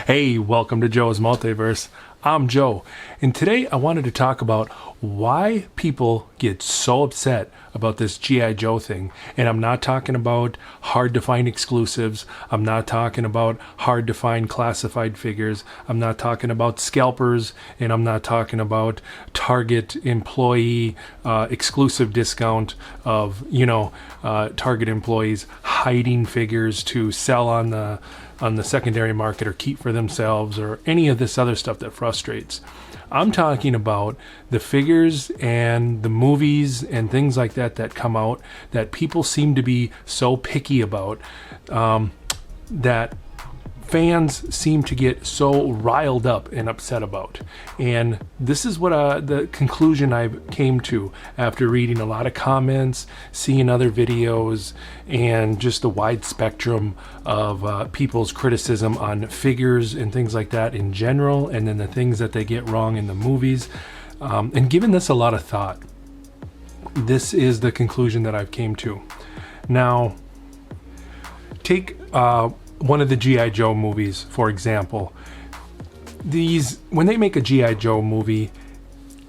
Hey, welcome to Joe's Multiverse. I'm Joe, and today I wanted to talk about why people get so upset about this G.I. Joe thing. And I'm not talking about hard to find exclusives. I'm not talking about hard to find classified figures. I'm not talking about scalpers, and I'm not talking about Target employee exclusive discount of, Target employees hiding figures to sell on the secondary market or keep for themselves or any of this other stuff that frustrates. I'm talking about the figures and the movies and things like that come out that people seem to be so picky about, that fans seem to get so riled up and upset about. And this is what the conclusion I came to after reading a lot of comments, seeing other videos, and just the wide spectrum of people's criticism on figures and things like that in general, and then the things that they get wrong in the movies. And given this a lot of thought, this is the conclusion that I've came to. Now, take one of the G.I. Joe movies, for example. When they make a G.I. Joe movie,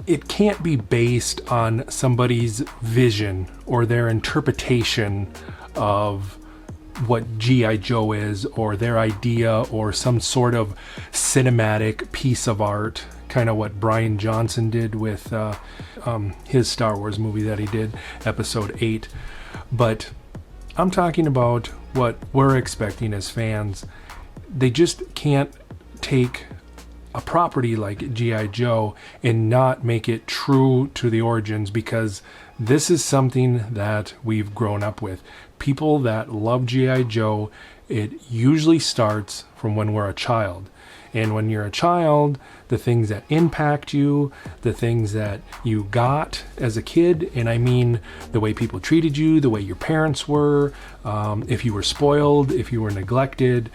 it can't be based on somebody's vision or their interpretation of what G.I. Joe is, or their idea, or some sort of cinematic piece of art, kind of what Brian Johnson did with his Star Wars movie that he did, Episode 8. But I'm talking about what we're expecting as fans. They just can't take a property like G.I. Joe and not make it true to the origins, because this is something that we've grown up with. People that love G.I. Joe, it usually starts from when we're a child. And when you're a child, the things that impact you, the things that you got as a kid, and I mean the way people treated you, the way your parents were, if you were spoiled, if you were neglected,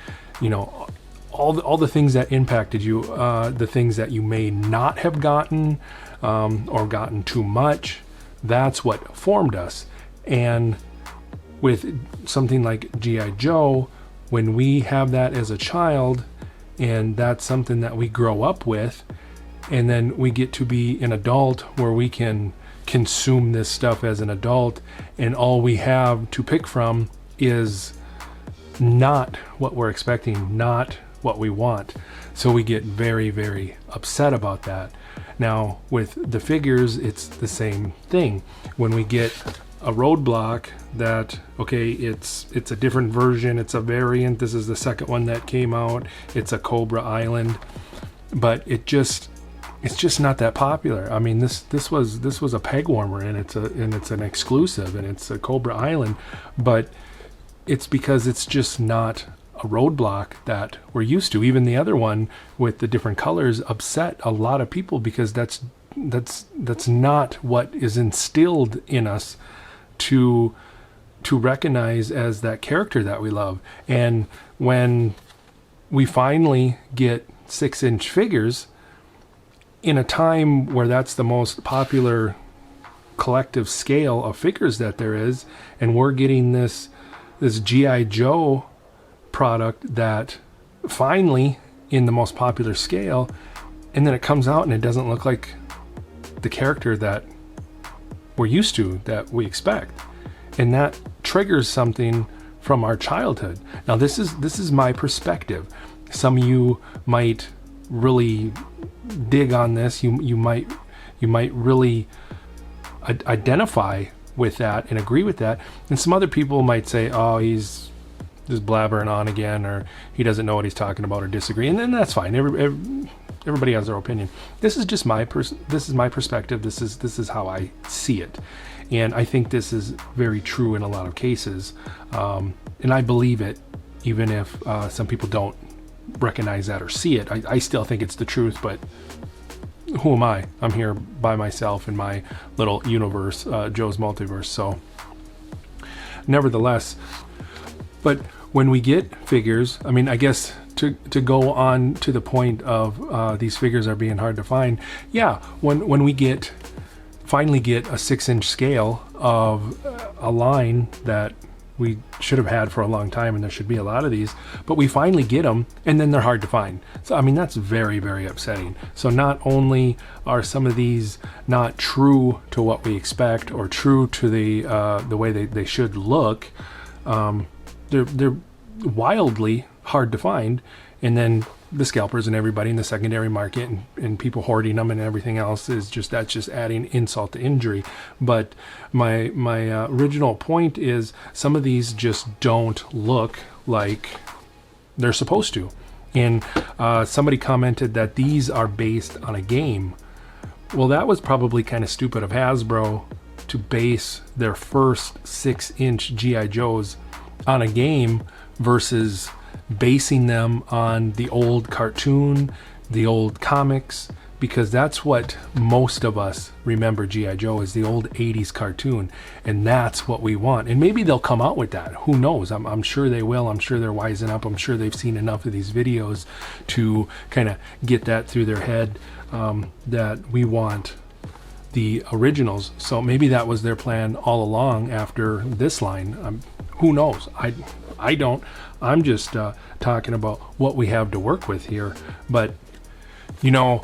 all the things that impacted you, the things that you may not have gotten or gotten too much, that's what formed us. And with something like G.I. Joe, when we have that as a child, and that's something that we grow up with, and then we get to be an adult where we can consume this stuff as an adult, and all we have to pick from is not what we're expecting, not what we want. So we get very, very upset about that. Now, with the figures, it's the same thing. When we get a roadblock that, okay, it's a different version, it's a variant, this is the second one that came out, it's a Cobra Island, but it's just not that popular. I mean, this was a peg warmer, and it's an exclusive, and it's a Cobra Island, but it's because it's just not a roadblock that we're used to. Even the other one with the different colors upset a lot of people, because that's not what is instilled in us to recognize as that character that we love. And when we finally get 6-inch figures in a time where that's the most popular collective scale of figures that there is, and we're getting this G.I. Joe product that finally in the most popular scale, and then it comes out and it doesn't look like the character that we're used to, that we expect, and that triggers something from our childhood. Now, this is my perspective. Some of you might really dig on this. You might really identify with that and agree with that, and some other people might say, "Oh, he's just blabbering on again," or he doesn't know what he's talking about, or disagree, and then that's fine. Everybody has their opinion. This is just my perspective. This is how I see it, and I think this is very true in a lot of cases, and I believe it, even if some people don't recognize that or see it. I still think it's the truth, but who am I? I'm here by myself in my little universe, Joe's Multiverse. So, nevertheless, but when we get figures, I mean, I guess to go on to the point of these figures are being hard to find. Yeah, when we finally get a 6-inch scale of a line that we should have had for a long time, and there should be a lot of these, but we finally get them, and then they're hard to find. So I mean, that's very, very upsetting. So not only are some of these not true to what we expect or true to the way they should look, they're wildly hard to find, and then the scalpers and everybody in the secondary market and people hoarding them and everything else that's just adding insult to injury. But my original point is some of these just don't look like they're supposed to. And somebody commented that these are based on a game. Well, that was probably kind of stupid of Hasbro to base their first 6-inch G.I. Joes on a game versus basing them on the old cartoon, the old comics, because that's what most of us remember G.I. Joe is, the old 80s cartoon, and that's what we want. And maybe they'll come out with that. Who knows? I'm sure they will. I'm sure they're wising up. I'm sure they've seen enough of these videos to kind of get that through their head, that we want the originals. So maybe that was their plan all along after this line. Who knows? I don't. I'm just talking about what we have to work with here. But, you know,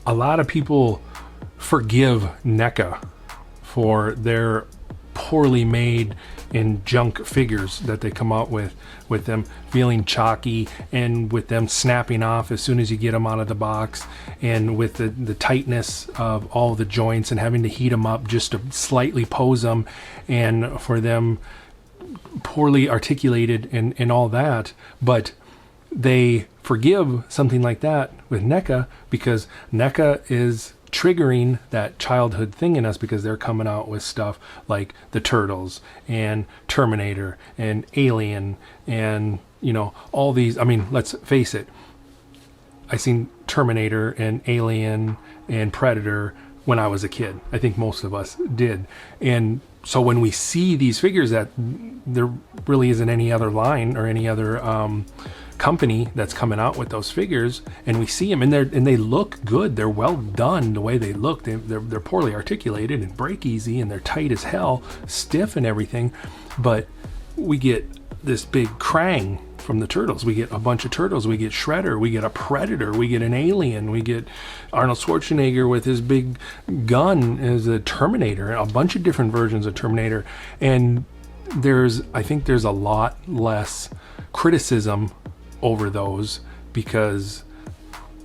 a lot of people forgive NECA for their poorly made and junk figures that they come out with them feeling chalky and with them snapping off as soon as you get them out of the box, and with the tightness of all the joints and having to heat them up just to slightly pose them, and for them poorly articulated and all that. But they forgive something like that with NECA because NECA is triggering that childhood thing in us, because they're coming out with stuff like the Turtles and Terminator and Alien and, you know, all these. I mean, let's face it, I seen Terminator and Alien and Predator when I was a kid. I think most of us did. And so when we see these figures that there really isn't any other line or any other company that's coming out with those figures, and we see them and they look good, they're well done the way they look, they're poorly articulated and break easy, and they're tight as hell, stiff and everything, but we get this big Krang from the Turtles, we get a bunch of Turtles, we get Shredder, we get a Predator, we get an Alien, we get Arnold Schwarzenegger with his big gun as a Terminator, a bunch of different versions of Terminator. And I think there's a lot less criticism over those because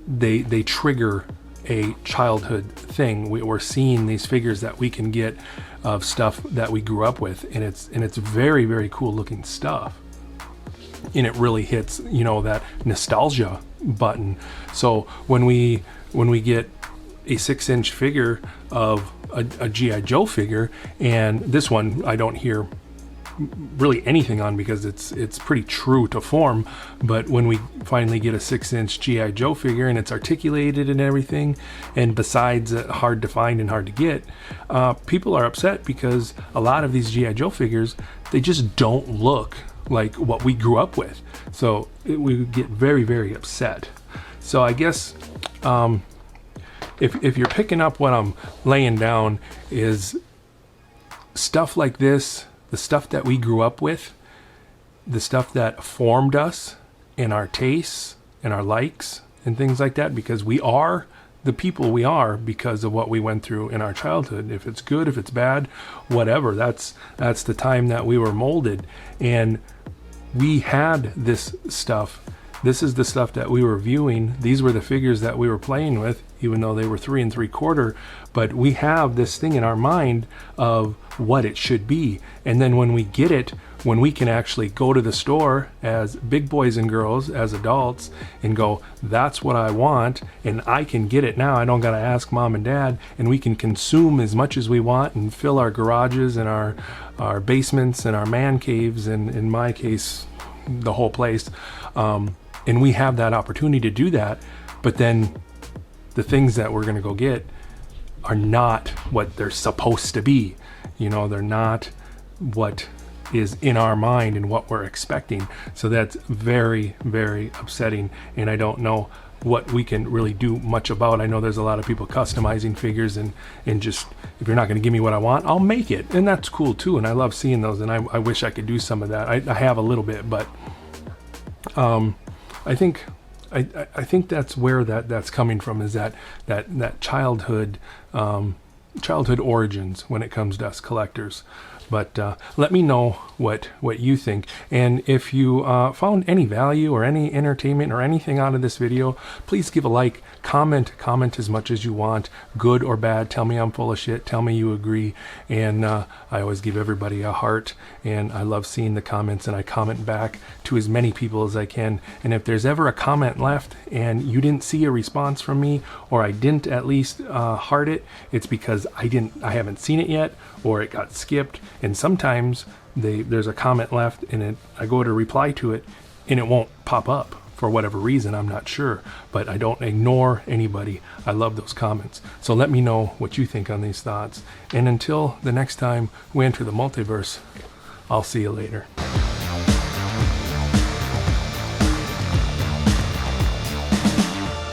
they trigger a childhood thing. We're seeing these figures that we can get of stuff that we grew up with, and it's very, very cool looking stuff. And it really hits, you know, that nostalgia button. So when we get a 6-inch figure of a G.I. Joe figure, and this one I don't hear really anything on because it's pretty true to form, but when we finally get a 6-inch G.I. Joe figure and it's articulated and everything, and besides hard to find and hard to get, people are upset because a lot of these G.I. Joe figures, they just don't look like what we grew up with. So we get very, very upset. So I guess if you're picking up what I'm laying down, is stuff like this, the stuff that we grew up with, the stuff that formed us in our tastes and our likes and things like that, because we are the people we are because of what we went through in our childhood. If it's good, if it's bad, whatever, that's the time that we were molded, and we had this stuff. This is the stuff that we were viewing. These were the figures that we were playing with, even though they were 3 3/4. But we have this thing in our mind of what it should be. And then when we get it, when we can actually go to the store as big boys and girls, as adults, and go, that's what I want, and I can get it now. I don't got to ask mom and dad, and we can consume as much as we want and fill our garages and our basements and our man caves, and in my case, the whole place. And we have that opportunity to do that, but then the things that we're going to go get are not what they're supposed to be. You know, they're not what is in our mind and what we're expecting. So that's very, very upsetting. And I don't know what we can really do much about. I know there's a lot of people customizing figures, and just, if you're not going to give me what I want, I'll make it, and that's cool too. And I love seeing those, and I wish I could do some of that. I have a little bit, but I think that's where that's coming from, is that childhood origins when it comes to us collectors. But let me know what you think, and if you found any value or any entertainment or anything out of this video, please give a like, comment as much as you want, good or bad. Tell me I'm full of shit, tell me you agree, and I always give everybody a heart, and I love seeing the comments, and I comment back to as many people as I can. And if there's ever a comment left and you didn't see a response from me, or I didn't at least heart it, it's because I haven't seen it yet, or it got skipped. And sometimes there's a comment left, and I go to reply to it, and it won't pop up for whatever reason. I'm not sure, but I don't ignore anybody. I love those comments. So let me know what you think on these thoughts. And until the next time we enter the multiverse, I'll see you later.